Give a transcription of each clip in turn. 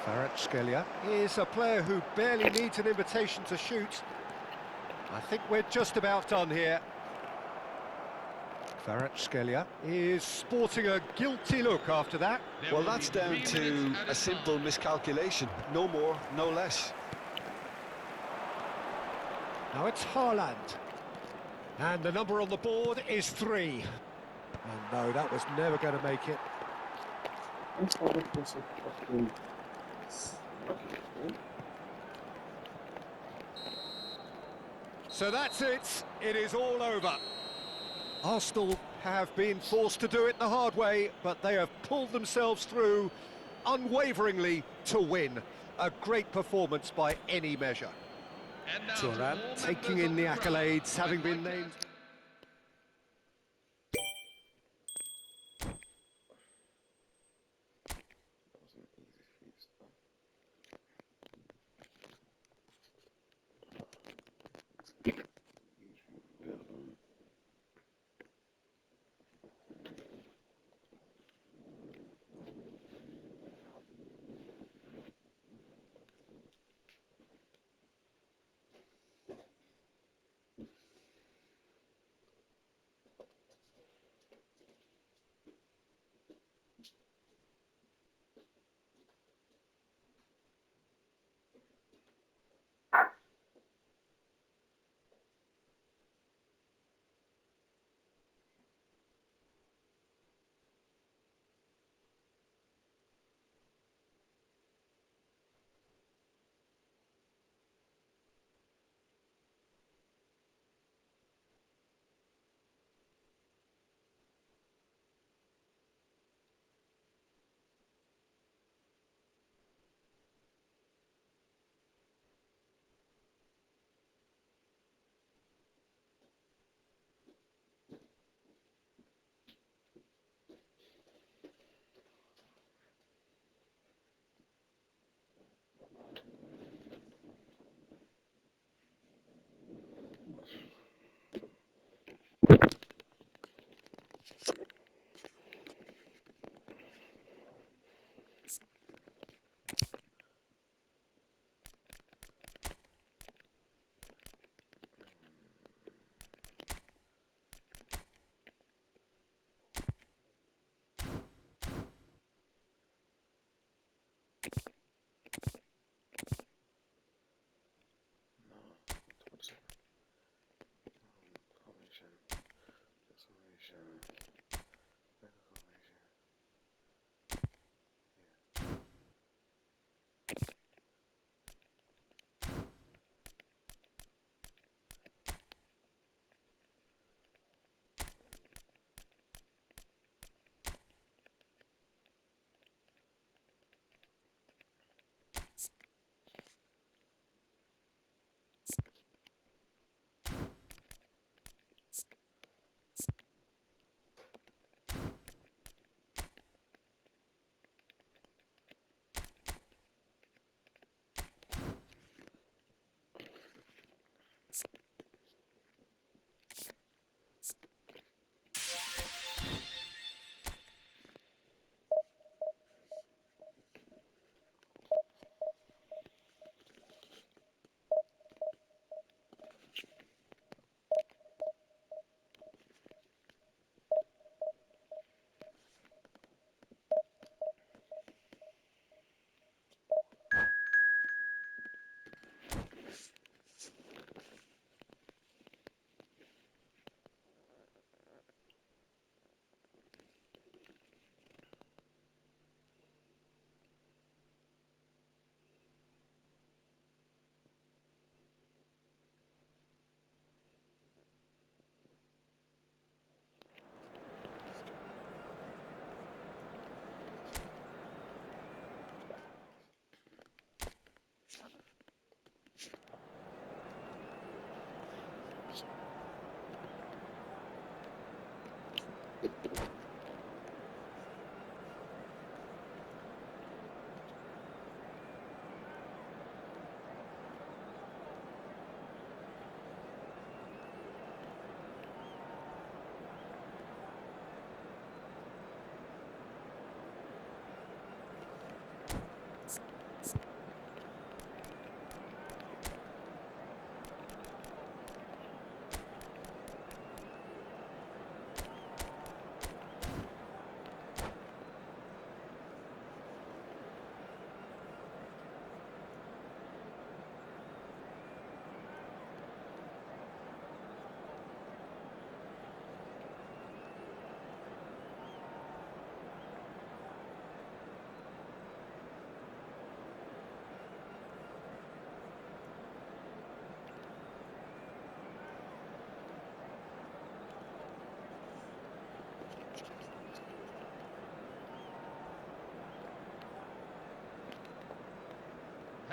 Kvaratskhelia is a player who barely needs an invitation to shoot. I think we're just about done here. Kvaratskhelia is sporting a guilty look after that. Well, that's down to a simple miscalculation. No more, no less. Now it's Haaland. And the number on the board is 3. And no, that was never going to make it. So that's it. It is all over. Arsenal have been forced to do it the hard way, but they have pulled themselves through unwaveringly to win. A great performance by any measure. Thuram taking in the accolades, having been named.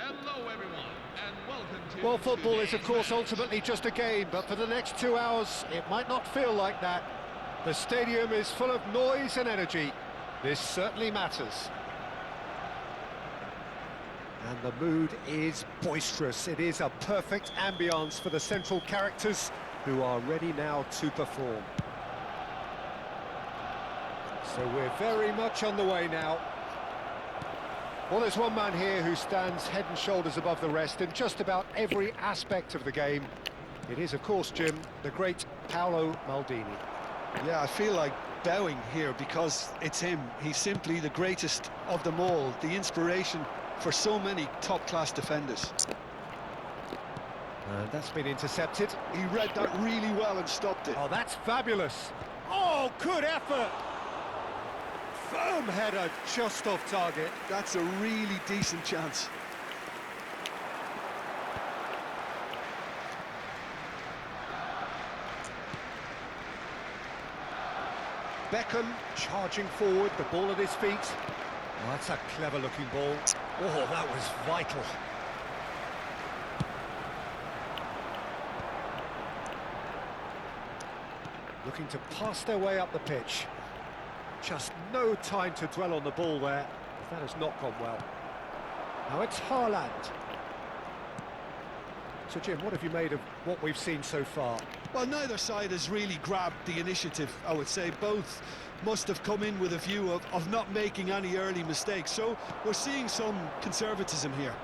Hello everyone, and welcome to Well, football is, of today's course, match. ultimately just a game, but for the next 2 hours, it might not feel like that. The stadium is full of noise and energy. This certainly matters. And the mood is boisterous. It is a perfect ambience for the central characters who are ready now to perform. So we're very much on the way now. Well, there's one man here who stands head and shoulders above the rest in just about every aspect of the game. It is, of course, Jim, the great Paolo Maldini. Yeah, I feel like bowing here because it's him. He's simply the greatest of them all, the inspiration for so many top-class defenders. And that's been intercepted. He read that really well and stopped it. Oh, that's fabulous. Oh, good effort. Firm header just off target. That's a really decent chance. Beckham charging forward, the ball at his feet. Oh, that's a clever-looking ball. Oh, that was vital. Looking to pass their way up the pitch. Just no time to dwell on the ball there. That has not gone well. Now it's Haaland. So, Jim, what have you made of what we've seen so far? Well, neither side has really grabbed the initiative, I would say. Both must have come in with a view of not making any early mistakes. So we're seeing some conservatism here.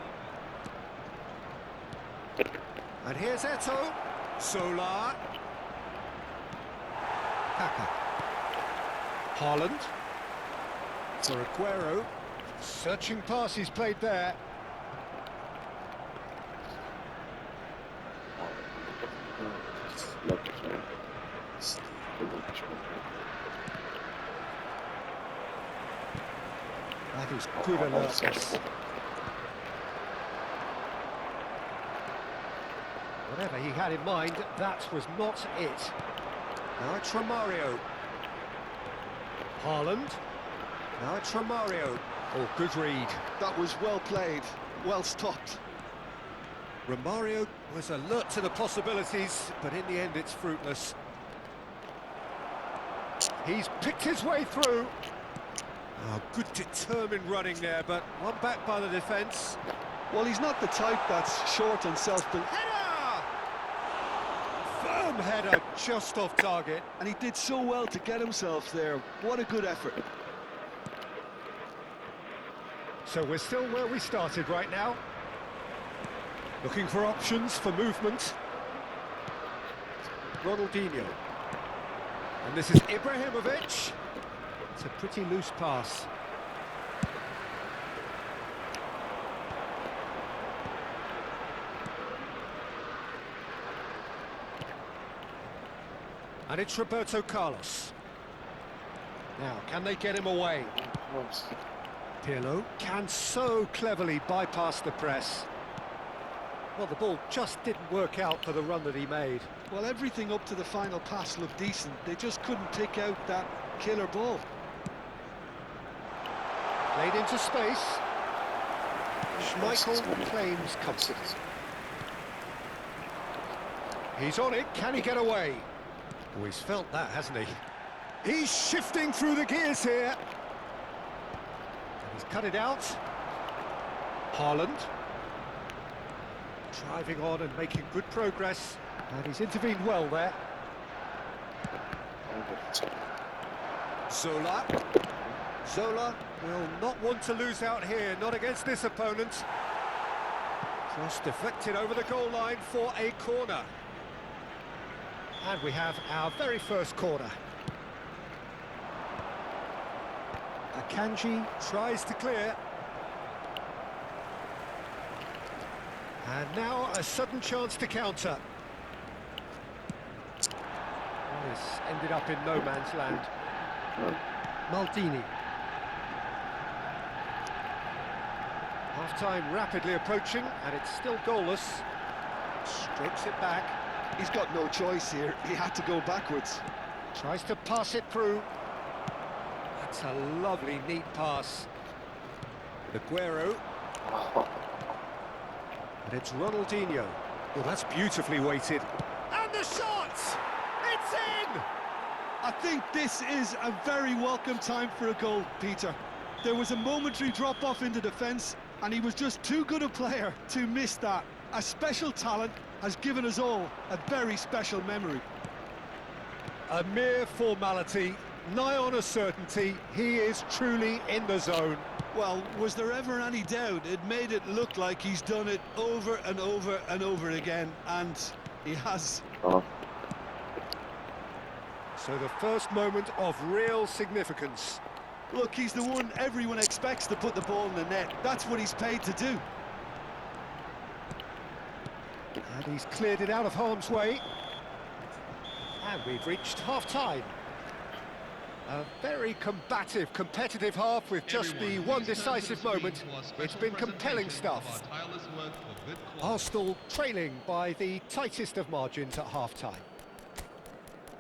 And here's Eto'o. Solar. Kaka. Haaland. For Aguero. Searching pass he's played there. That is good alertness. Whatever he had in mind, that was not it. Now it's Romario. Haaland. Now it's Romario. Oh, good read. That was well played, well stopped. Romario was alert to the possibilities, but in the end it's fruitless. He's picked his way through. Oh, good determined running there, but one back by the defence. Well, he's not the type that's short and self-belief. Header! Firm header, just off target. And he did so well to get himself there. What a good effort. So we're still where we started right now. Looking for options for movement. Ronaldinho. And this is Ibrahimovic. It's a pretty loose pass. And it's Roberto Carlos. Now, can they get him away? Pirlo can so cleverly bypass the press. Well, the ball just didn't work out for the run that he made. Well, everything up to the final pass looked decent. They just couldn't pick out that killer ball. Played into space. Schmeichel claims comfort. He's on it. Can he get away? Oh, he's felt that, hasn't he? He's shifting through the gears here. He's cut it out. Haaland. Driving on and making good progress. And he's intervened well there. Zola. Zola will not want to lose out here, not against this opponent. Cross deflected over the goal line for a corner. And we have our very first corner. Akanji tries to clear. And now a sudden chance to counter. Well, this ended up in no man's land. Maldini. Half-time rapidly approaching, and it's still goalless. Strokes it back. He's got no choice here. He had to go backwards. Tries to pass it through. That's a lovely, neat pass. Aguero. And it's Ronaldinho. Well, that's beautifully weighted. And the shot! It's in! I think this is a very welcome time for a goal, Peter. There was a momentary drop-off into defence, and he was just too good a player to miss that. A special talent has given us all a very special memory. A mere formality, nigh on a certainty. He is truly in the zone. Well, was there ever any doubt? It made it look like he's done it over and over and over again, and he has. So the first moment of real significance. Look, he's the one everyone expects to put the ball in the net. That's what he's paid to do. And he's cleared it out of harm's way. And we've reached half-time. A very combative, competitive half with just the one decisive moment. It's been compelling stuff. Arsenal trailing by the tightest of margins at half-time.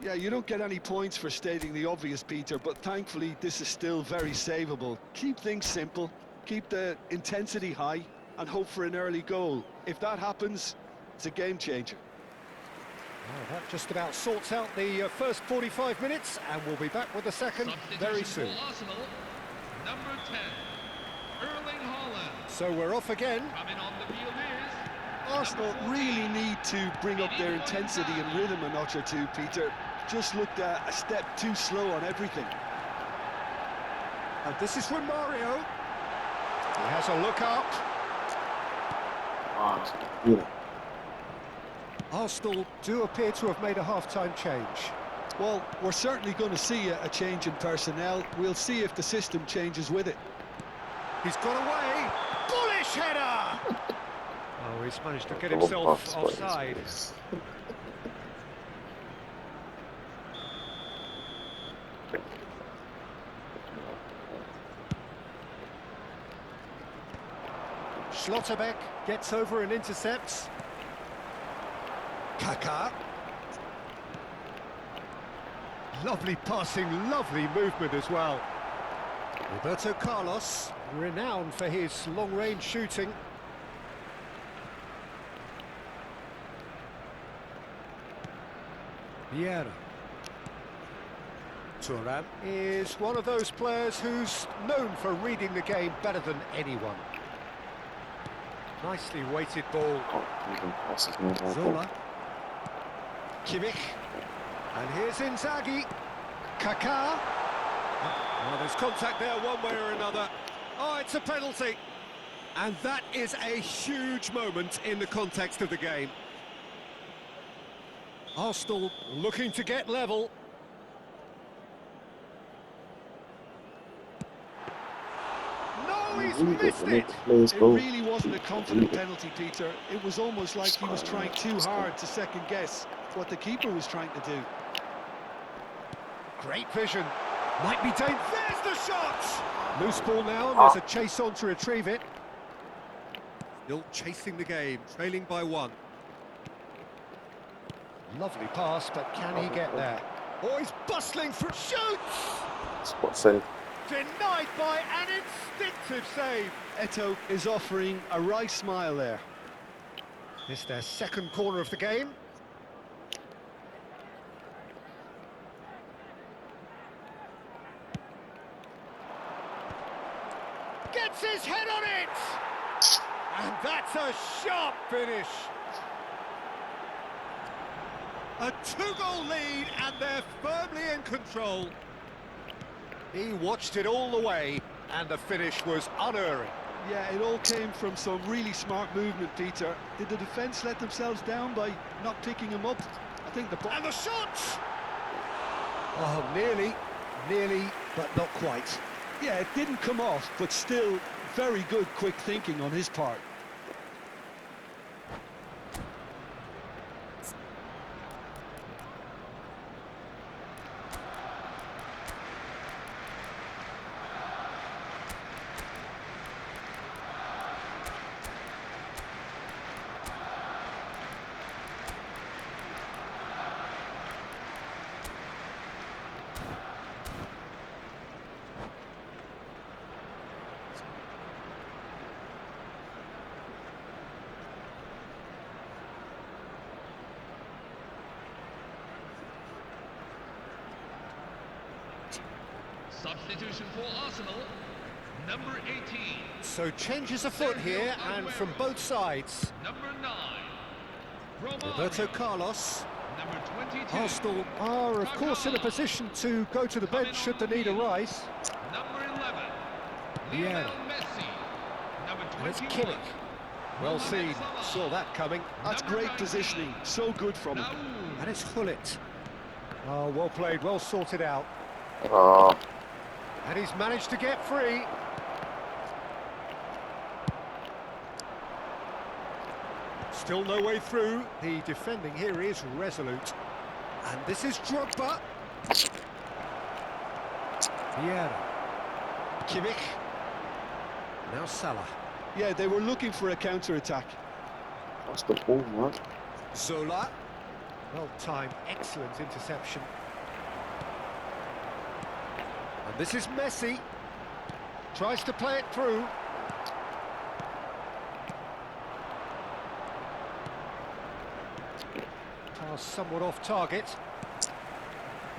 Yeah, you don't get any points for stating the obvious, Peter, but thankfully this is still very savable. Keep things simple, keep the intensity high, and hope for an early goal. If that happens, it's a game changer. Well, that just about sorts out the first 45 minutes, and we'll be back with the second very soon. Arsenal, number 10, Erling Haaland. So we're off again. Coming on the field is Arsenal really need to bring up their intensity and rhythm a notch or two, Peter. Just looked a step too slow on everything. And this is from Mario. He has a look up. Arsenal do appear to have made a half-time change. Well, we're certainly going to see a change in personnel. We'll see if the system changes with it. He's got away. Bullish header! Oh, he's managed to get himself offside. Schlotterbeck gets over and intercepts. Kaká. Lovely passing, lovely movement as well. Roberto Carlos, renowned for his long-range shooting. Vieira. Thuram is one of those players who's known for reading the game better than anyone. Nicely weighted ball. Zola. Kimmich. And here's Inzaghi. Kaká. Oh, there's contact there one way or another. Oh, it's a penalty. And that is a huge moment in the context of the game. Arsenal looking to get level. No, he's missed it! It really wasn't a confident penalty, Peter. It was almost like he was trying too hard to second-guess what the keeper was trying to do. Great vision. Might be dangerous. There's the shot! Loose ball now, and there's a chase on to retrieve it. Still chasing the game, trailing by one. Lovely pass, but can he get there? Oh, he's bustling through. Shoots! Spot save. Denied by an instinctive save. Eto'o is offering a wry smile there. It's their second corner of the game. Gets his head on it! And that's a sharp finish. A two-goal lead, and they're firmly in control. He watched it all the way, and the finish was unerring. Yeah, it all came from some really smart movement, Peter. Did the defence let themselves down by not picking him up? I think the... And the shot! Oh, nearly, but not quite. Yeah, it didn't come off, but still very good quick thinking on his part. Substitution for Arsenal, number 18. So changes afoot here, and from both sides. Number 9. Roberto Carlos. Number 22. Arsenal are, of course, in a position to go to the bench should the need arise. Number 11. Yeah. Lionel Messi. Number 21. And it's Kimmich. Well seen, saw that coming. That's great positioning, so good from him. And it's Hullet. Oh, well played, well sorted out. Oh, And he's managed to get free. Still no way through. The defending here is resolute. And this is Drogba. Vieira. Kimmich. Now Salah. Yeah, they were looking for a counter-attack. that's the ball, man. Zola. Well timed, excellent interception. And this is Messi. Tries to play it through. Pass somewhat off target.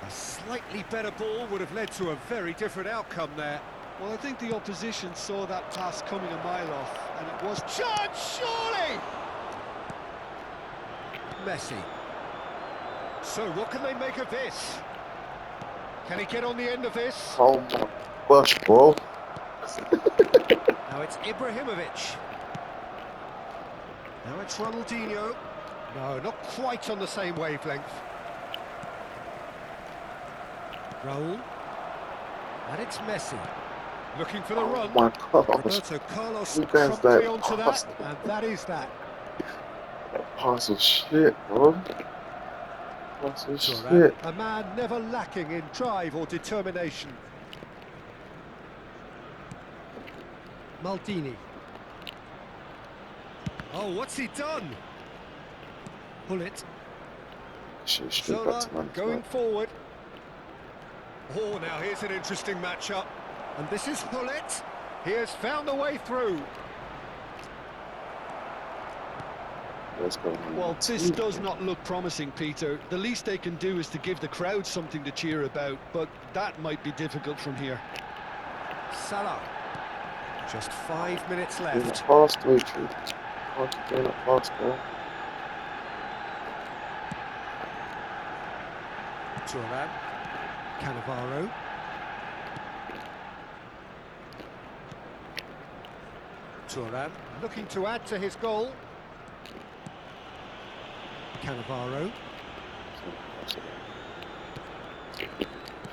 A slightly better ball would have led to a very different outcome there. Well, I think the opposition saw that pass coming a mile off, and it was... Chance, surely! Messi. So what can they make of this? Can he get on the end of this? Oh my gosh, bro. Now it's Ibrahimovic. Now it's Ronaldinho. No, not quite on the same wavelength. Raul. And it's Messi. Looking for the run. Oh my gosh. Roberto Carlos Who does promptly that onto pass? that, and that is that. That pass was shit, bro. Pass was Thuram, shit. a man never lacking in drive or determination. Maldini. Oh, what's he done? Hullet. Shit, straight back Zola to man. going forward. Oh, now here's an interesting matchup. And this is Hullet. He has found a way through. Let's go. Well, this does not look promising, Peter. The least they can do is to give the crowd something to cheer about, but that might be difficult from here. Salah. Just 5 minutes Doing left. that pass, wait, true. Can't keep doing that pass, bro. Thuram. Cannavaro. Thuram looking to add to his goal. Cannavaro.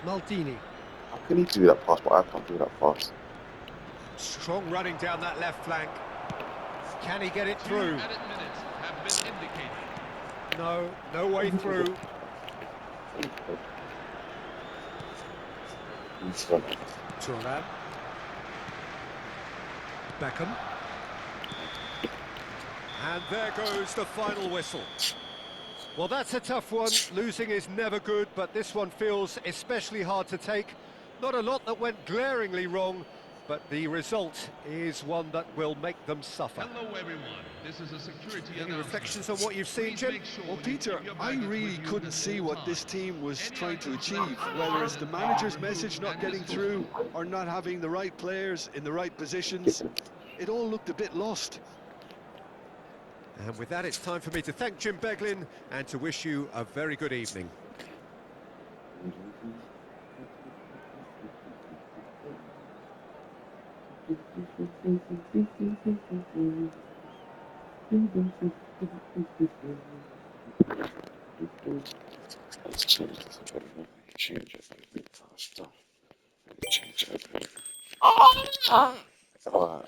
Maldini. How can he do that pass, but I can't do that pass? Strong running down that left flank. Can he get it 2 through? added minutes have been indicated. No, no way through. Thuram. Beckham. And there goes the final whistle. Well, that's a tough one. Losing is never good, but this one feels especially hard to take. Not a lot that went glaringly wrong, but the result is one that will make them suffer. Hello, everyone. This is a security Any announcement. reflections on what you've seen, Please Jim? make sure Well, you Peter, keep your I baggage really with you couldn't at see all what times. this team was Any trying to items achieve, left whether it's the are manager's removed message not and getting disposed through or not having the right players in the right positions. It all looked a bit lost. And with that, it's time for me to thank Jim Beglin and to wish you a very good evening. Let's change this a bit. Change it a bit faster. Change it a bit. Alright.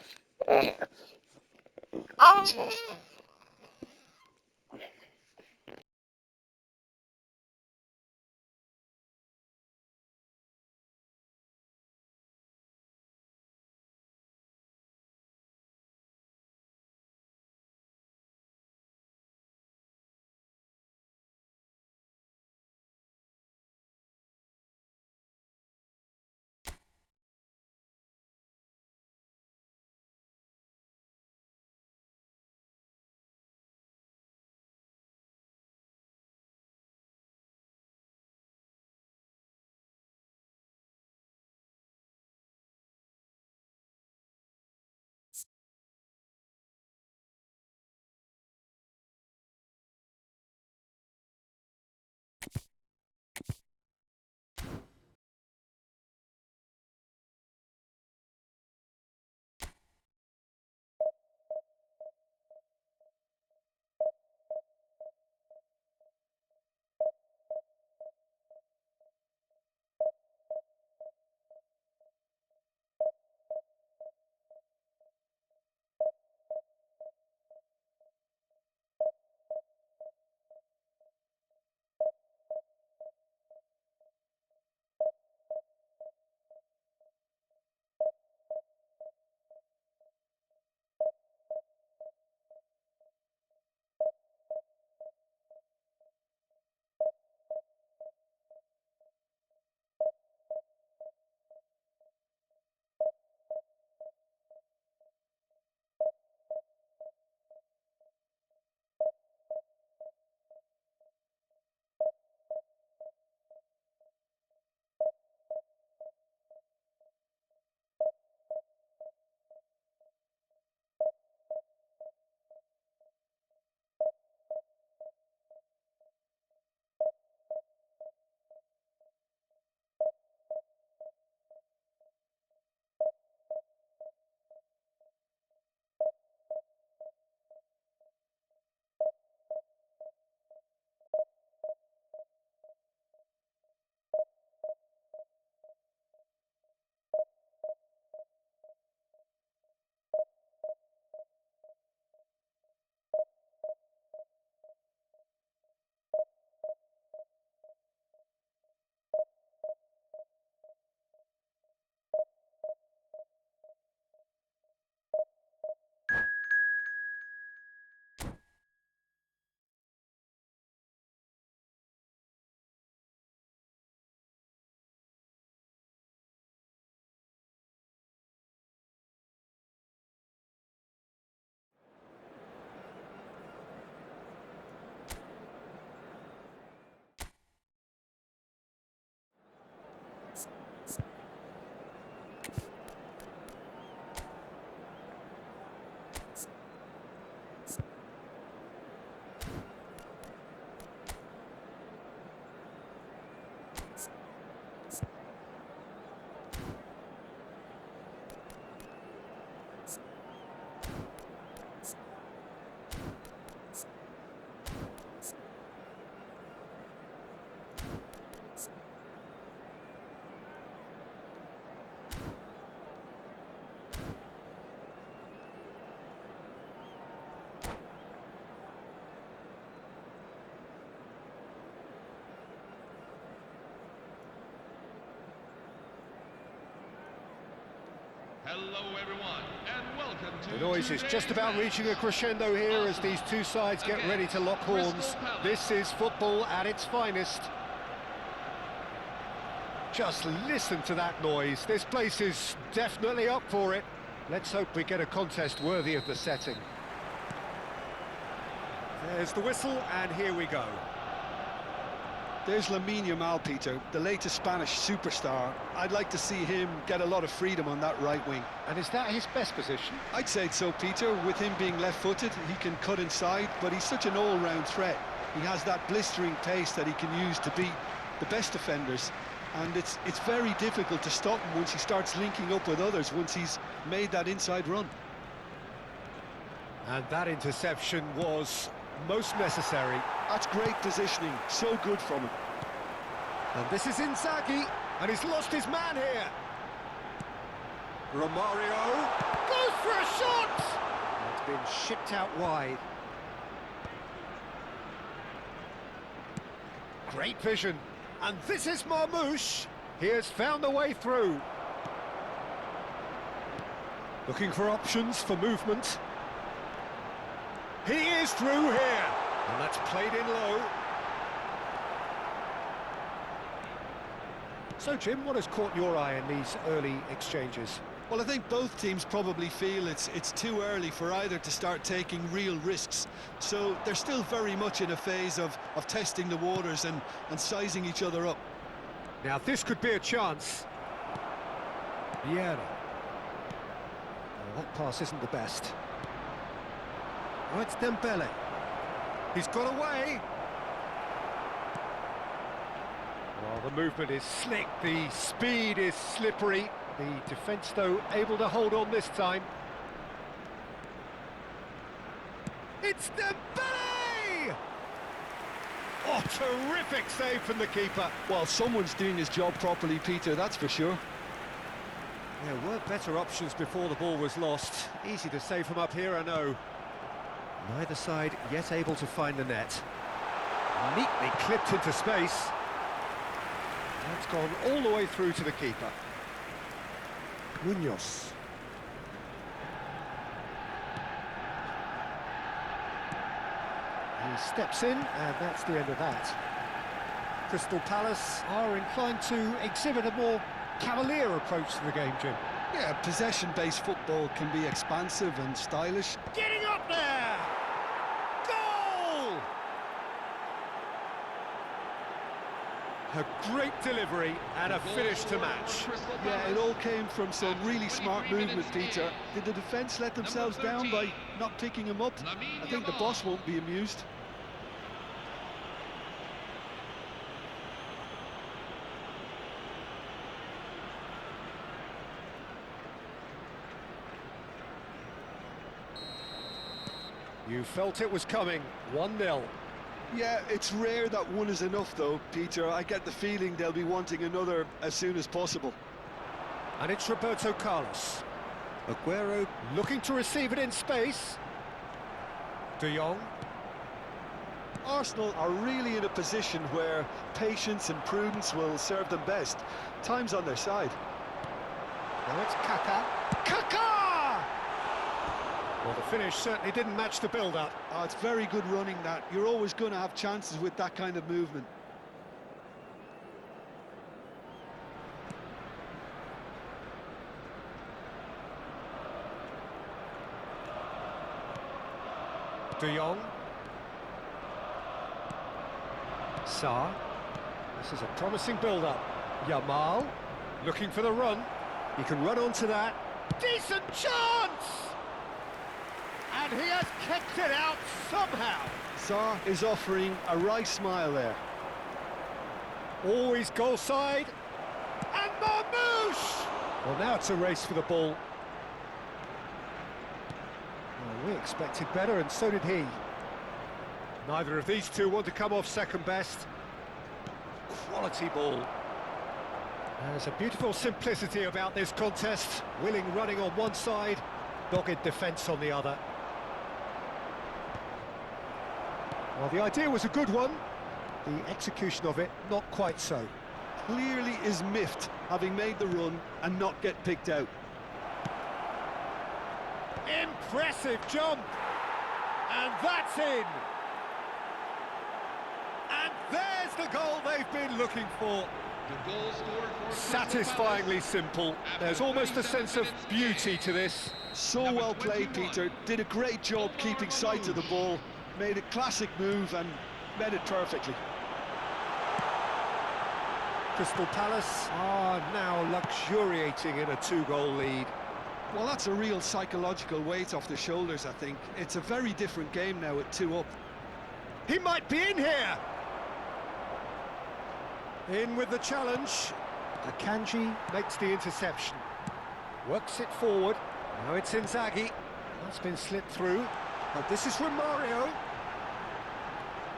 Hello, everyone, and welcome to The noise is just about today's reaching a crescendo here as these two sides get ready to lock horns. This is football at its finest. Just listen to that noise. This place is definitely up for it. Let's hope we get a contest worthy of the setting. There's the whistle, and here we go. There's Lamine Yamal, Peter, the latest Spanish superstar. I'd like to see him get a lot of freedom on that right wing. And is that his best position? I'd say so, Peter. With him being left-footed, he can cut inside, but he's such an all-round threat. He has that blistering pace that he can use to beat the best defenders. And it's very difficult to stop him once he starts linking up with others, once he's made that inside run. And that interception was most necessary. That's great positioning, so good from him. And this is Inzaghi, and he's lost his man here. Romario goes for a shot! It's been shipped out wide. Great vision. And this is Marmoush. He has found a way through. Looking for options for movement. He is through here. And that's played in low. So, Jim, what has caught your eye in these early exchanges? Well, I think both teams probably feel it's too early for either to start taking real risks. So they're still very much in a phase of testing the waters and sizing each other up. Now, this could be a chance. Vieira. Oh, that pass isn't the best. Oh, it's Dembele. He's got away. Well, the movement is slick, the speed is slippery. The defence, though, able to hold on this time. It's Dembele! Oh, terrific save from the keeper. Well, someone's doing his job properly, Peter, that's for sure. There were better options before the ball was lost. Easy to save from up here, I know. Neither side yet able to find the net. Neatly clipped into space. That's gone all the way through to the keeper. Munoz. He steps in, and that's the end of that. Crystal Palace are inclined to exhibit a more cavalier approach to the game, Jim. Yeah, possession-based football can be expansive and stylish. Getting up there! Goal! A great delivery and a finish to match. Yeah, it all came from some really smart movement, Peter. Did the defence let themselves down by not picking him up? I think the boss won't be amused. You felt it was coming. 1-0. Yeah, it's rare that one is enough, though, Peter. I get the feeling they'll be wanting another as soon as possible. And it's Roberto Carlos. Aguero looking to receive it in space. De Jong. Arsenal are really in a position where patience and prudence will serve them best. Time's on their side. Now it's Kaká. Kaká! Well, the finish certainly didn't match the build-up. Oh, it's very good running, that. You're always going to have chances with that kind of movement. De Jong. Sarr. This is a promising build-up. Yamal looking for the run. He can run onto that. Decent chance! And he has kicked it out somehow. Sarr is offering a right smile there. Always goal side. And Marmoush! Well, now it's a race for the ball. Well, we expected better, and so did he. Neither of these two want to come off second best. Quality ball. There's a beautiful simplicity about this contest. Willing running on one side, dogged defence on the other. Well, the idea was a good one. The execution of it, not quite so. Clearly is miffed, having made the run and not get picked out. Impressive jump. And that's in. And there's the goal they've been looking for. The goal scored for Satisfyingly simple. There's almost a sense of beauty to this. So well played, Peter. Did a great job keeping sight of the ball. Made a classic move and met it perfectly. Crystal Palace are now luxuriating in a 2-goal lead. Well, that's a real psychological weight off the shoulders, I think. It's a very different game now at 2 up. He might be in here! In with the challenge. Akanji makes the interception. Works it forward. Now it's Inzaghi. That's been slipped through. But this is Romario.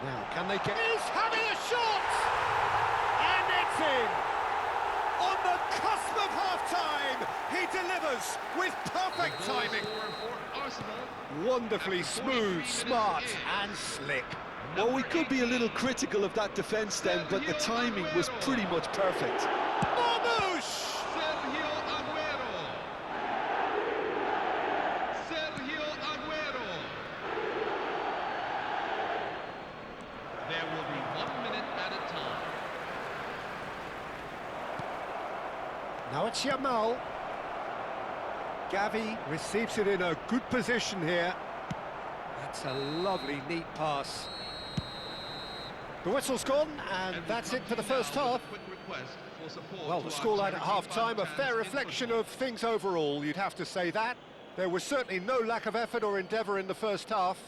Now, can they get... He's having a shot! And it's in! On the cusp of half-time, he delivers with perfect timing. Wonderfully smooth, smart and slick. Well, we could be a little critical of that defence then, but the timing was pretty much perfect. Marmoush! Sergio Aguero. There will be 1 minute at a time. Now it's Yamal. Gavi receives it in a good position here. That's a lovely, neat pass. The whistle's gone, and that's it for the first half. Well, the scoreline at half-time, a fair reflection of things overall, you'd have to say that. There was certainly no lack of effort or endeavour in the first half.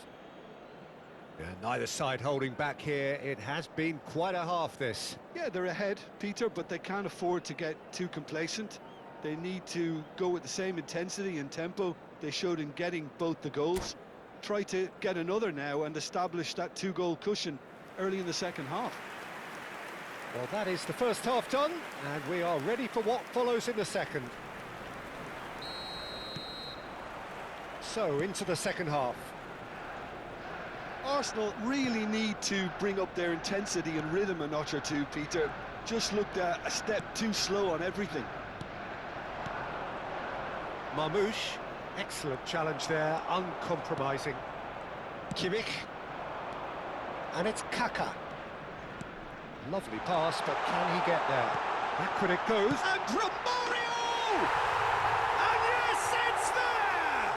Yeah, neither side holding back here. It has been quite a half, this. Yeah, they're ahead, Peter, but they can't afford to get too complacent. They need to go with the same intensity and tempo they showed in getting both the goals. Try to get another now and establish that 2-goal cushion early in the second half. Well, that is the first half done, and we are ready for what follows in the second. So, into the second half. Arsenal really need to bring up their intensity and rhythm a notch or two, Peter. Just looked a step too slow on everything. Marmoush, excellent challenge there, uncompromising. Kimmich. And it's Kaka. Lovely pass, but can he get there? Back when it goes, and Romario! And yes, it's there!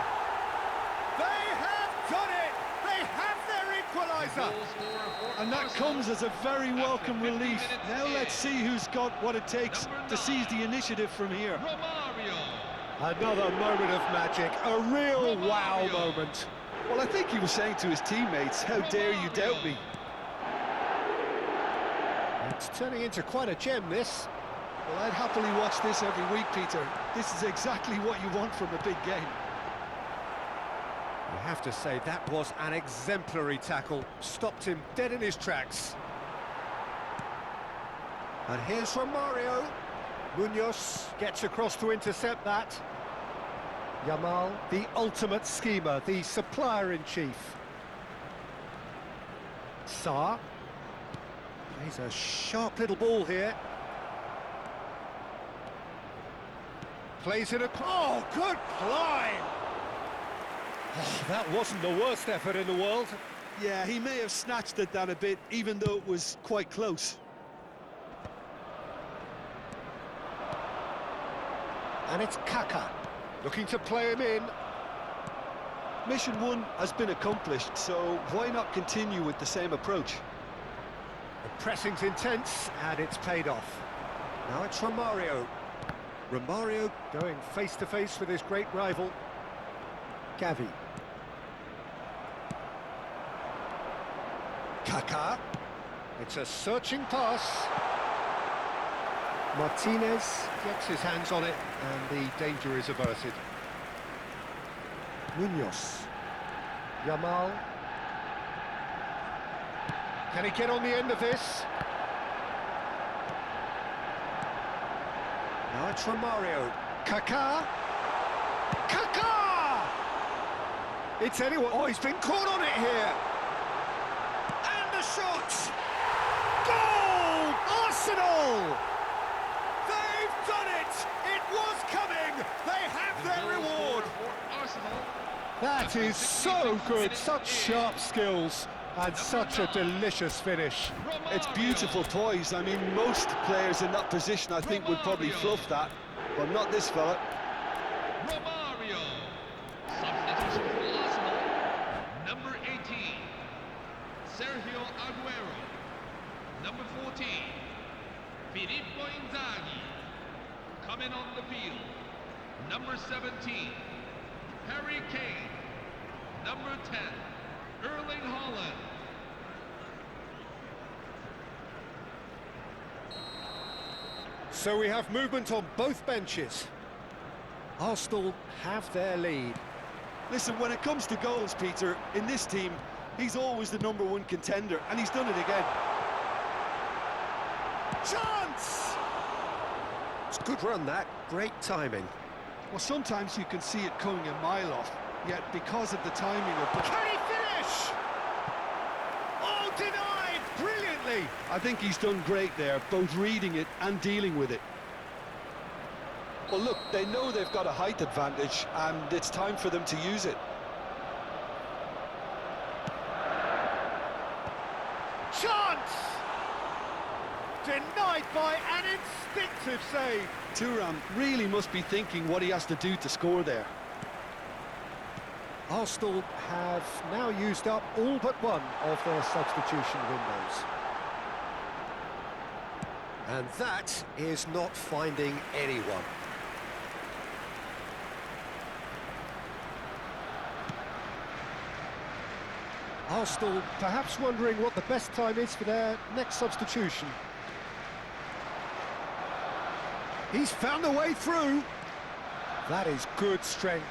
They have done it! They have their equaliser! And that comes as a very welcome relief. Now let's see who's got what it takes to seize the initiative from here. Another moment of magic, a real wow moment. Well, I think he was saying to his teammates, how dare you doubt me? It's turning into quite a gem, this. Well, I'd happily watch this every week, Peter. This is exactly what you want from a big game. I have to say, that was an exemplary tackle. Stopped him dead in his tracks. And here's Romario. Munoz gets across to intercept that. Yamal, the ultimate schemer, the supplier-in-chief. Sarr. Plays a sharp little ball here. Plays it oh, good climb! Oh, that wasn't the worst effort in the world. Yeah, he may have snatched at that a bit, even though it was quite close. And it's Kaka, looking to play him in. Mission 1 has been accomplished, so why not continue with the same approach? The pressing's intense, and it's paid off. Now it's Romario. Romario going face-to-face with his great rival, Gavi. Kaka. It's a searching pass. Martinez gets his hands on it, and the danger is averted. Munoz. Yamal. Can he get on the end of this? Now it's Romario. Kaka. Kaka! It's anyone. Oh, he's been caught on it here. And the shot! Goal! Arsenal! They've done it! It was coming! They have their reward! For Arsenal. That is so good, such sharp skills and such a delicious finish. It's beautiful poise. I mean, most players in that position, I think, would probably fluff that, but not this fella. Romario. Substitution for Arsenal. Number 18, Sergio Aguero. Number 14, Filippo Inzaghi. Coming on the field. Number 17, Harry Kane. Number 10, Erling Haaland. So we have movement on both benches. Arsenal have their lead. Listen, when it comes to goals, Peter, in this team, he's always the #1 contender, and he's done it again. Chance! It's a good run, that. Great timing. Well, sometimes you can see it coming a mile off, yet because of the timing of... Can he finish? Oh, denied! Brilliantly! I think he's done great there, both reading it and dealing with it. Well, look, they know they've got a height advantage, and it's time for them to use it. Chance! Denied by an instinctive save. Thuram really must be thinking what he has to do to score there. Arsenal have now used up all but one of their substitution windows. And that is not finding anyone. Arsenal perhaps wondering what the best time is for their next substitution. He's found a way through. That is good strength.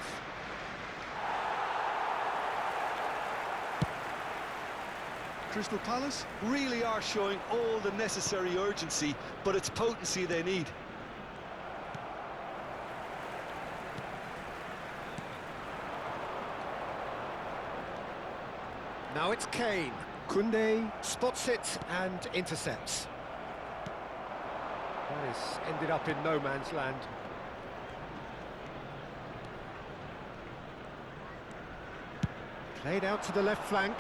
Crystal Palace really are showing all the necessary urgency, but it's potency they need. Now it's Kane. Koundé spots it and intercepts. This ended up in no man's land. Played out to the left flank.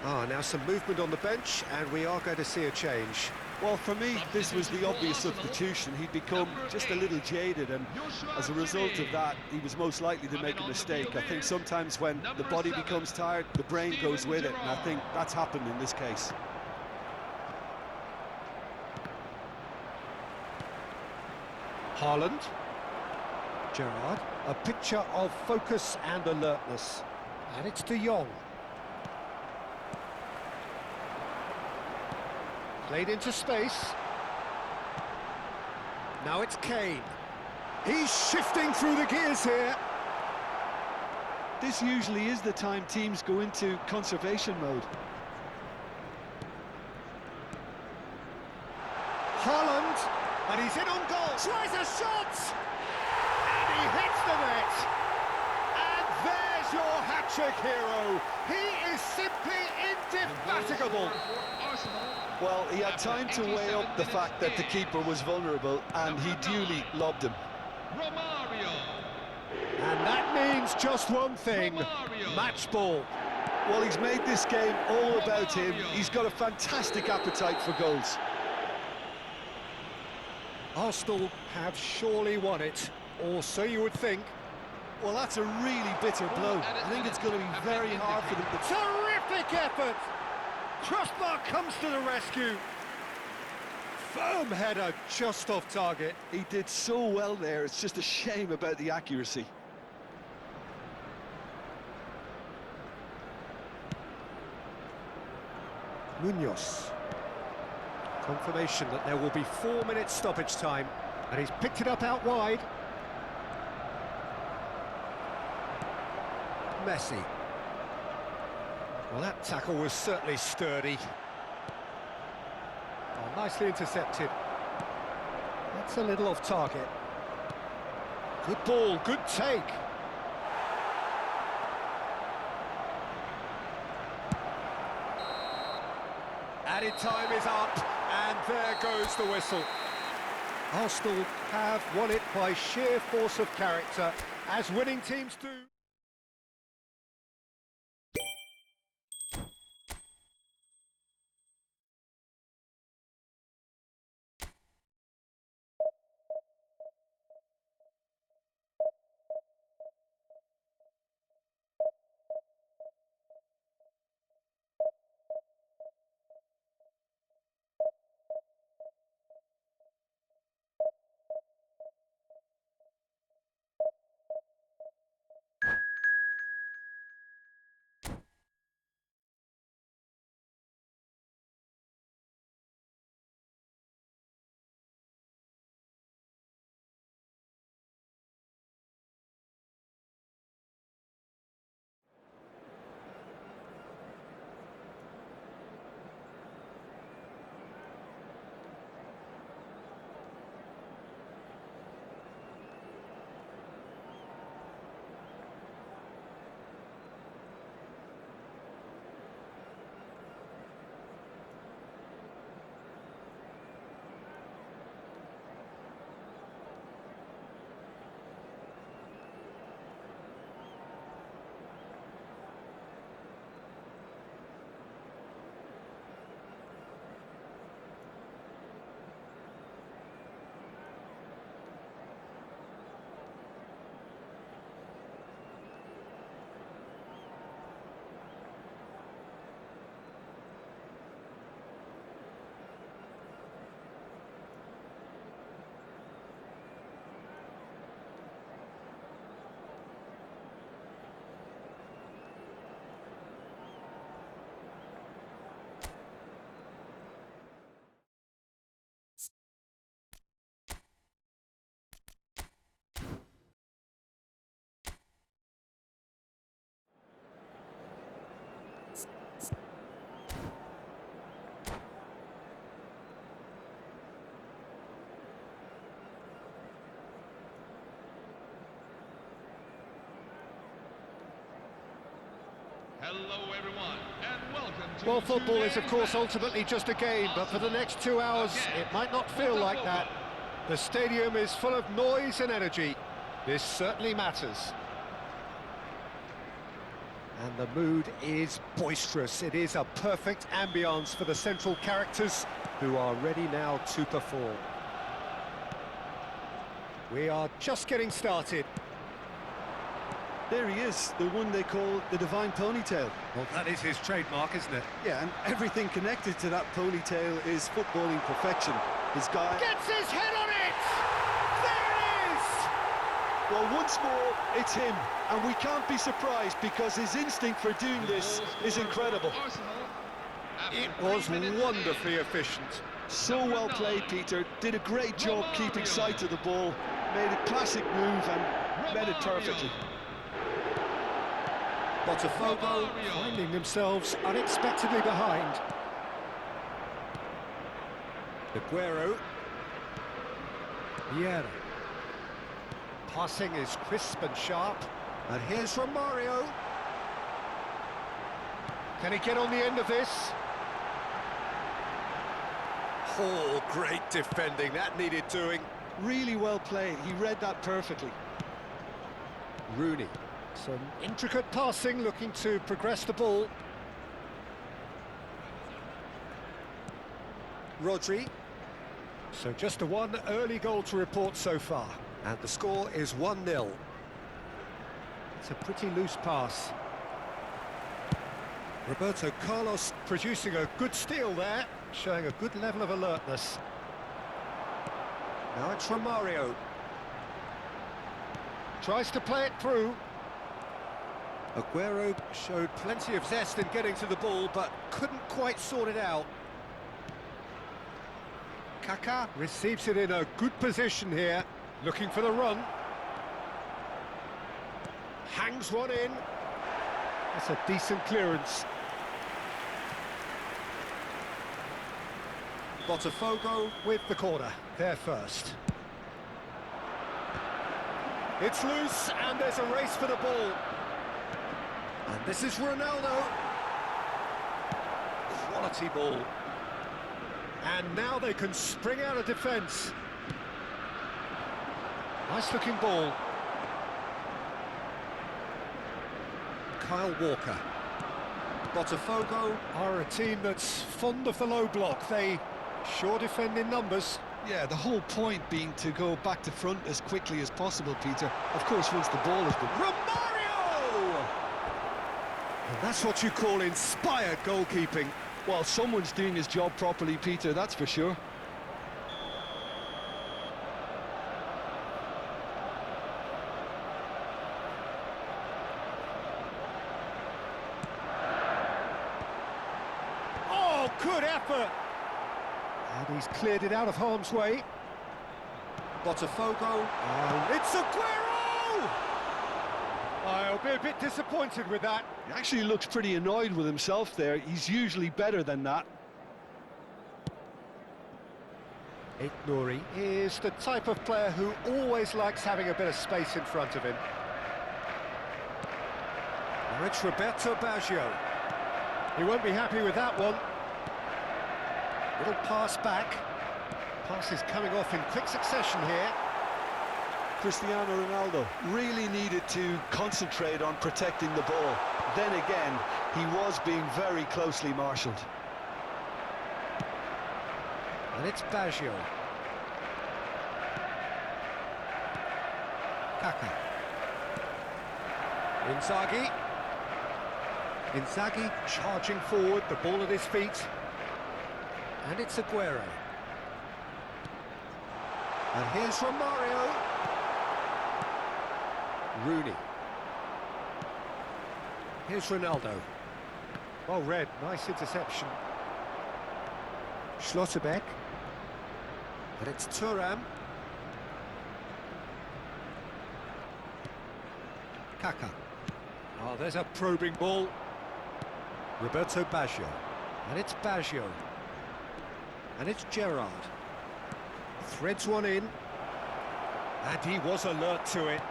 Now some movement on the bench, and we are going to see a change. Well, for me, this was the obvious substitution. He'd become just a little jaded, and as a result of that, he was most likely to make a mistake. I think sometimes when the body becomes tired, the brain goes with it, and I think that's happened in this case. Haaland. Gerrard. A picture of focus and alertness. And it's De Jong. Played into space. Now it's Kane. He's shifting through the gears here. This usually is the time teams go into conservation mode. Haaland, and he's in on goal. Tries a shot, and he hits the net. And there's your hat-trick hero. He is simply indefatigable. Well, he had time to weigh up the fact that the keeper was vulnerable, and he duly lobbed him. Romario. And that means just one thing, match ball. Well, he's made this game all about him. He's got a fantastic appetite for goals. Arsenal have surely won it, or so you would think. Well, that's a really bitter blow. I think it's going to be very hard for them to... Terrific effort! Crossbar comes to the rescue. Firm header just off target. He did so well there, it's just a shame about the accuracy. Munoz. Confirmation that there will be 4 minutes stoppage time, and he's picked it up out wide. Messi. Well, that tackle was certainly sturdy. Oh, nicely intercepted. That's a little off target. Good ball, good take. Added time is up, and there goes the whistle. Arsenal have won it by sheer force of character, as winning teams do. Hello everyone, and welcome to Well, football is, of course, today's ultimately just a game, but for the next 2 hours, it might not feel like that. The stadium is full of noise and energy. This certainly matters. And the mood is boisterous. It is a perfect ambience for the central characters, who are ready now to perform. We are just getting started. There he is, the one they call the divine ponytail. Well, that is his trademark, isn't it? Yeah, and everything connected to that ponytail is footballing perfection. His guy... Gets his head on it! There it is! Well, once more, it's him. And we can't be surprised because his instinct for doing this is incredible. It was wonderfully efficient. So well played, Peter. Did a great job keeping sight of the ball. Made a classic move and read it perfectly. Botafogo finding themselves unexpectedly behind. Aguero. Vieira. Passing is crisp and sharp. And here's Romario. Can he get on the end of this? Oh, great defending. That needed doing. Really well played. He read that perfectly. Rooney. Some intricate passing, looking to progress the ball. Rodri. So just a one early goal to report so far. And the score is 1-0. It's a pretty loose pass. Roberto Carlos producing a good steal there, showing a good level of alertness. Now it's Romario. Tries to play it through. Aguero showed plenty of zest in getting to the ball, but couldn't quite sort it out. Kaká receives it in a good position here, looking for the run. Hangs one in. That's a decent clearance. Botafogo with the corner, there first. It's loose, and there's a race for the ball. And this is Ronaldo. Quality ball. And now they can spring out of defence. Nice looking ball. Kyle Walker. Botafogo are a team that's fond of the low block. They sure defend in numbers. Yeah, the whole point being to go back to front as quickly as possible, Peter. Of course, once the ball has been... Romario! And that's what you call inspired goalkeeping. Well, someone's doing his job properly, Peter, that's for sure. Oh, good effort! And he's cleared it out of harm's way. Botafogo, and it's Aguero! I'll be a bit disappointed with that. He actually looks pretty annoyed with himself there. He's usually better than that. Nouri is the type of player who always likes having a bit of space in front of him. Now it's Roberto Baggio. He won't be happy with that one. Little pass back. Pass is coming off in quick succession here. Cristiano Ronaldo really needed to concentrate on protecting the ball. Then again, he was being very closely marshalled. And it's Baggio. Kaka. Inzaghi charging forward, the ball at his feet. And it's Aguero. And here's Romario. Rooney. Here's Ronaldo. Well read, nice interception. Schlotterbeck. And it's Thuram. Kaka. Oh, there's a probing ball. Roberto Baggio. And it's Baggio. And it's Gerrard. Threads one in. And he was alert to it.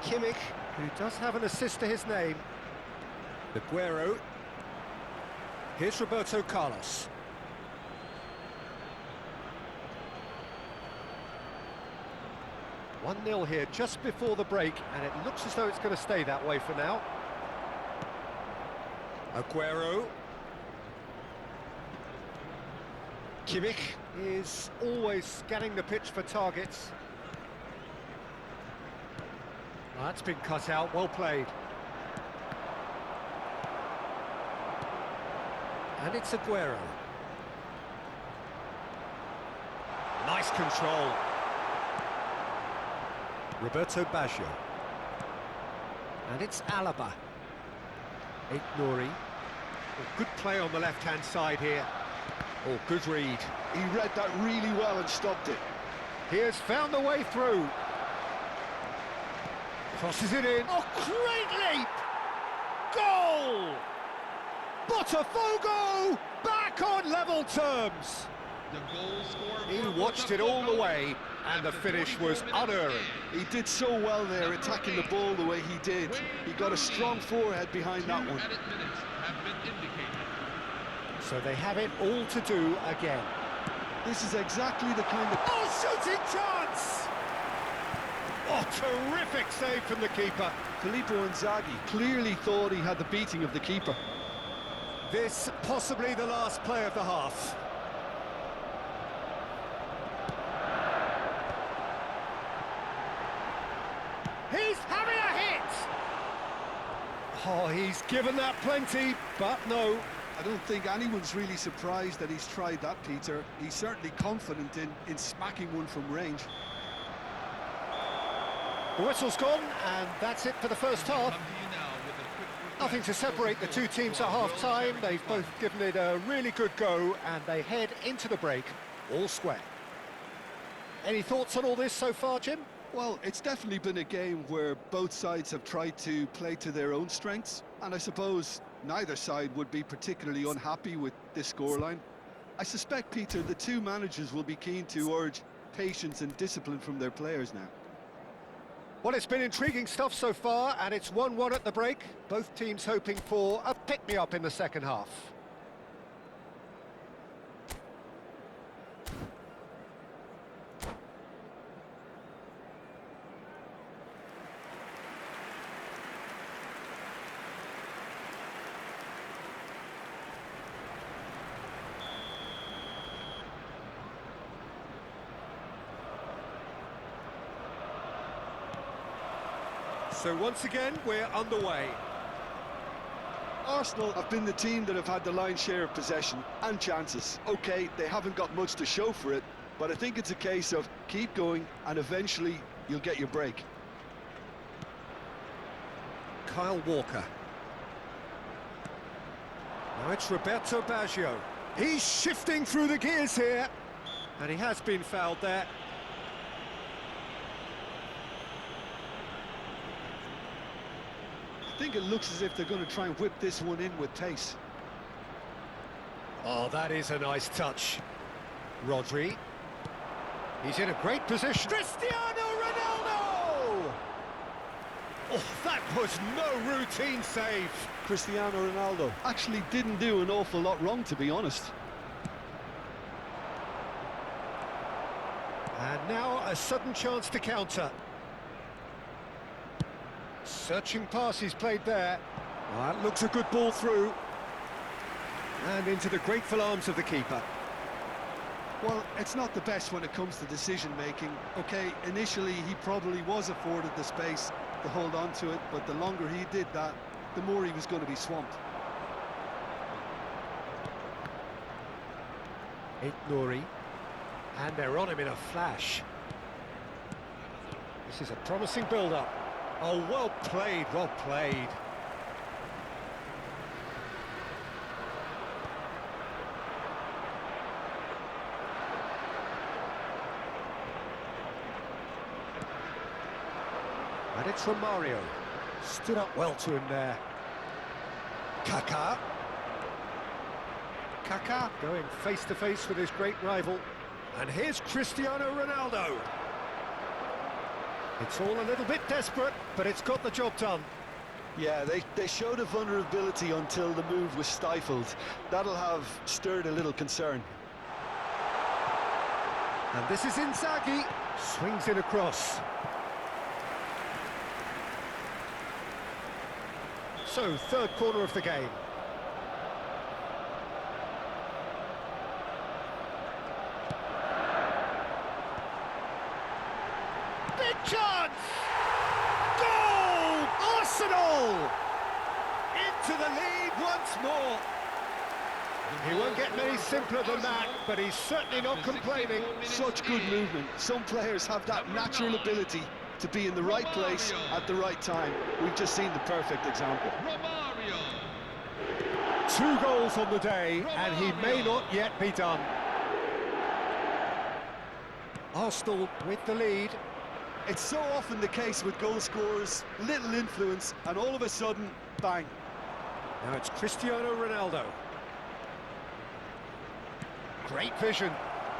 Kimmich, who does have an assist to his name. Aguero. Here's Roberto Carlos. One 0 here just before the break, and it looks as though it's going to stay that way for now. Aguero. Kimmich is always scanning the pitch for targets. Oh, that's been cut out, well played. And it's Aguero. Nice control. Roberto Baggio. And it's Alaba. Nouri. Oh, good play on the left-hand side here. Oh, good read. He read that really well and stopped it. He has found the way through. Crosses it in. Oh, great leap! Goal! Botafogo back on level terms. The goal scorer He watched it all the way, and the finish was unerring. He did so well there, attacking the ball the way he did. He got a strong forehead behind that one. Added minutes have been indicated. So they have it all to do again. This is exactly the kind of... Oh, shooting chance! Oh, terrific save from the keeper. Filippo Inzaghi clearly thought he had the beating of the keeper. This possibly the last play of the half. He's having a hit! Oh, he's given that plenty, but no. I don't think anyone's really surprised that he's tried that, Peter. He's certainly confident in smacking one from range. The whistle's gone, and that's it for the first half. Come to you now with a quick request. Nothing to separate the two teams at half-time. They've both given it a really good go, and they head into the break all square. Any thoughts on all this so far, Jim? Well, it's definitely been a game where both sides have tried to play to their own strengths, and I suppose neither side would be particularly unhappy with this scoreline. I suspect, Peter, the two managers will be keen to urge patience and discipline from their players now. Well, it's been intriguing stuff so far, and it's 1-1 at the break. Both teams hoping for a pick-me-up in the second half. So once again, we're underway. Arsenal have been the team that have had the lion's share of possession and chances. OK, they haven't got much to show for it, but I think it's a case of keep going and eventually you'll get your break. Kyle Walker. Now it's Roberto Baggio. He's shifting through the gears here, and he has been fouled there. I think it looks as if they're going to try and whip this one in with pace. Oh, that is a nice touch. Rodri. He's in a great position. Cristiano Ronaldo! Oh, that was no routine save. Cristiano Ronaldo actually didn't do an awful lot wrong, to be honest. And now a sudden chance to counter. Searching pass he's played there. Well, that looks a good ball through. And into the grateful arms of the keeper. Well, it's not the best when it comes to decision-making. OK, initially he probably was afforded the space to hold on to it, but the longer he did that, the more he was going to be swamped. Nouri. And they're on him in a flash. This is a promising build-up. Oh, well played, well played. And it's from Mario. Stood up well to him there. Kaká. Kaká going face-to-face with his great rival. And here's Cristiano Ronaldo. It's all a little bit desperate, but it's got the job done. Yeah, they showed a vulnerability until the move was stifled. That'll have stirred a little concern. And this is Inzaghi. Swings it across. So, third corner of the game. Big chance! Goal! Arsenal! Into the lead once more. He won't get many simpler than that, but he's certainly not complaining. Such good movement. Some players have that natural ability to be in the right place at the right time. We've just seen the perfect example. 2 goals on the day, and he may not yet be done. Arsenal with the lead. It's so often the case with goal scorers, little influence, and all of a sudden, bang. Now it's Cristiano Ronaldo. Great vision.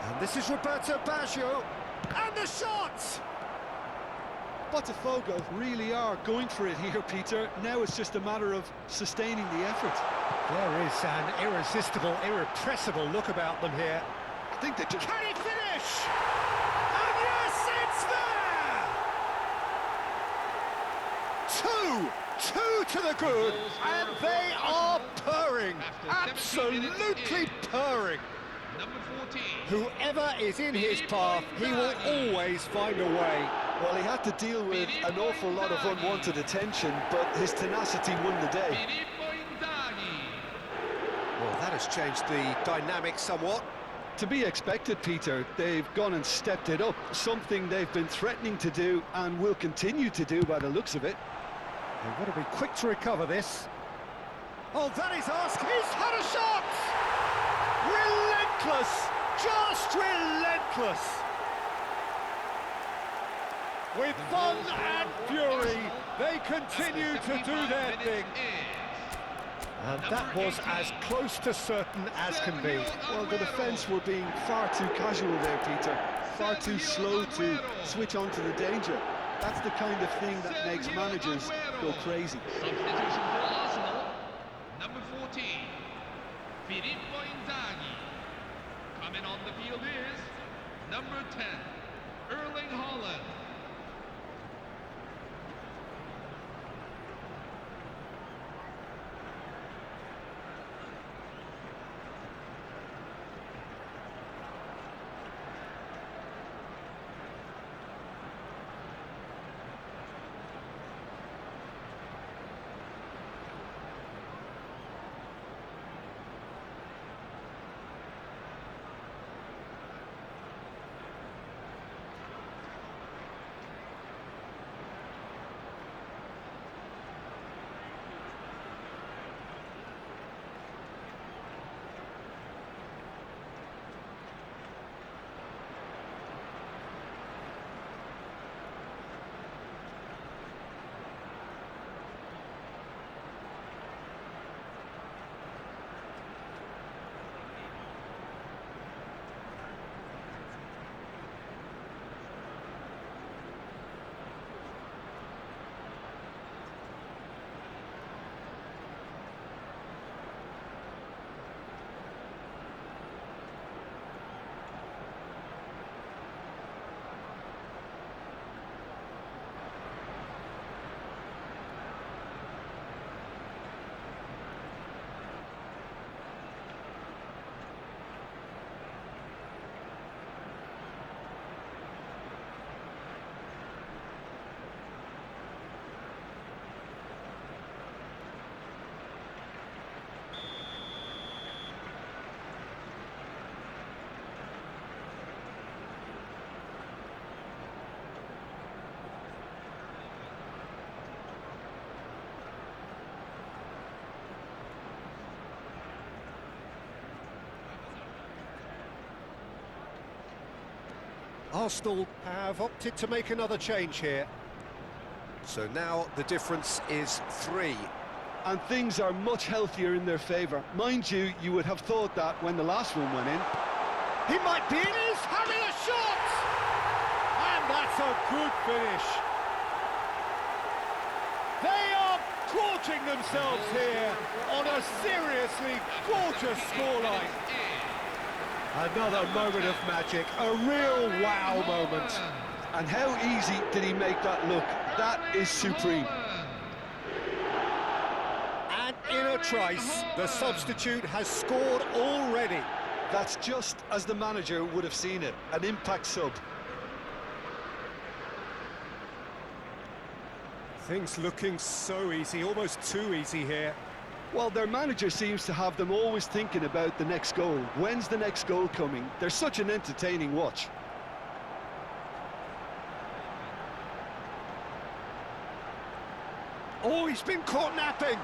And this is Roberto Baggio. And the shot! Botafogo really are going for it here, Peter. Now it's just a matter of sustaining the effort. There is an irresistible, irrepressible look about them here. I think they just... Can he finish? And yes, it's there! 2 to the good, and they are purring. Absolutely purring. Number 14. Whoever is in his path, he will always find a way. Well, he had to deal with an awful lot of unwanted attention, but his tenacity won the day. Well, that has changed the dynamic somewhat. To be expected, Peter. They've gone and stepped it up, something they've been threatening to do and will continue to do by the looks of it. They've got to be quick to recover this. Oh, that is asked. He's had a shot! Relentless! Just relentless! With fun and fury, they continue to do their thing. And that was as close to certain as can be. Well, the defence were being far too casual there, Peter. Far too slow to switch on to the danger. That's the kind of thing that makes managers go crazy. Substitution for Arsenal. Number 14. Filippo Inzaghi. Coming on the field is number 10. Erling Haaland. Arsenal have opted to make another change here. So now the difference is 3. And things are much healthier in their favour. Mind you, you would have thought that when the last one went in. He might be in, he's having a shot! And that's a good finish. They are gorging themselves here on a seriously gorgeous scoreline. Another moment of magic, a real wow moment. And how easy did he make that look? That is supreme. And in a trice, the substitute has scored already. That's just as the manager would have seen it, an impact sub. Things looking so easy, almost too easy here. Well, their manager seems to have them always thinking about the next goal. When's the next goal coming? They're such an entertaining watch. Oh, he's been caught napping.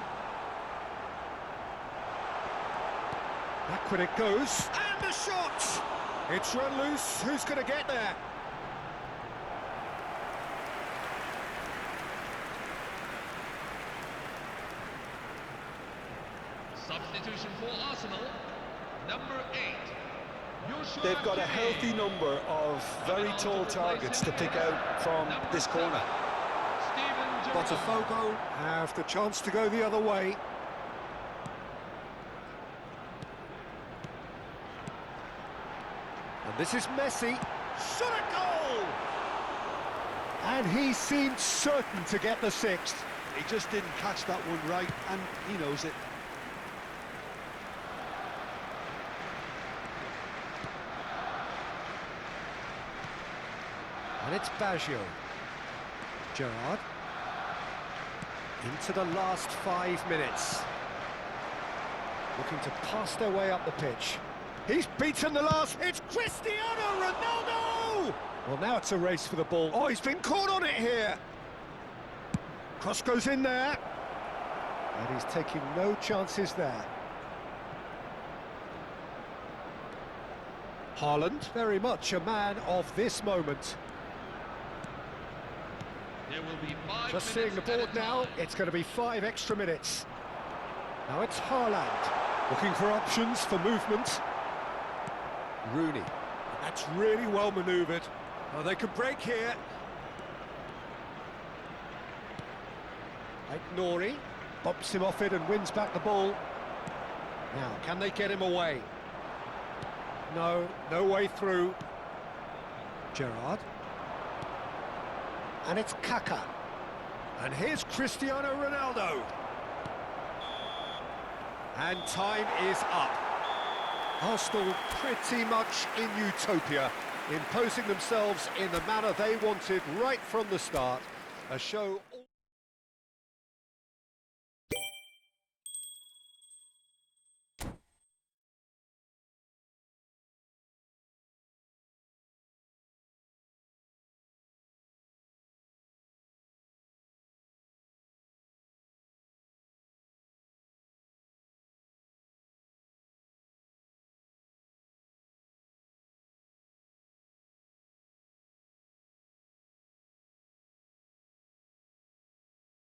Backward it goes, and the shot! It's run loose, who's going to get there? Substitution for Arsenal, number 8. They've got a healthy number of very tall targets to pick out from this corner. Botafogo have the chance to go the other way. And this is Messi. Shot a goal! And he seemed certain to get the 6th. He just didn't catch that one right, and he knows it. And it's Baggio. Gerrard. Into the last 5 minutes. Looking to pass their way up the pitch. He's beaten the last. It's Cristiano Ronaldo! Well, now it's a race for the ball. Oh, he's been caught on it here. Cross goes in there. And he's taking no chances there. Haaland, very much a man of this moment. There will be 5 Just minutes seeing the board at a now, time. it's going to be 5 extra minutes. Now it's Haaland, looking for options for movement. Rooney, that's really well manoeuvred. Oh, they can break here. Nori bumps him off it and wins back the ball. Now, can they get him away? No, no way through. Gerrard. And it's Kaka. And here's Cristiano Ronaldo. And time is up. Arsenal pretty much in utopia, imposing themselves in the manner they wanted right from the start. A show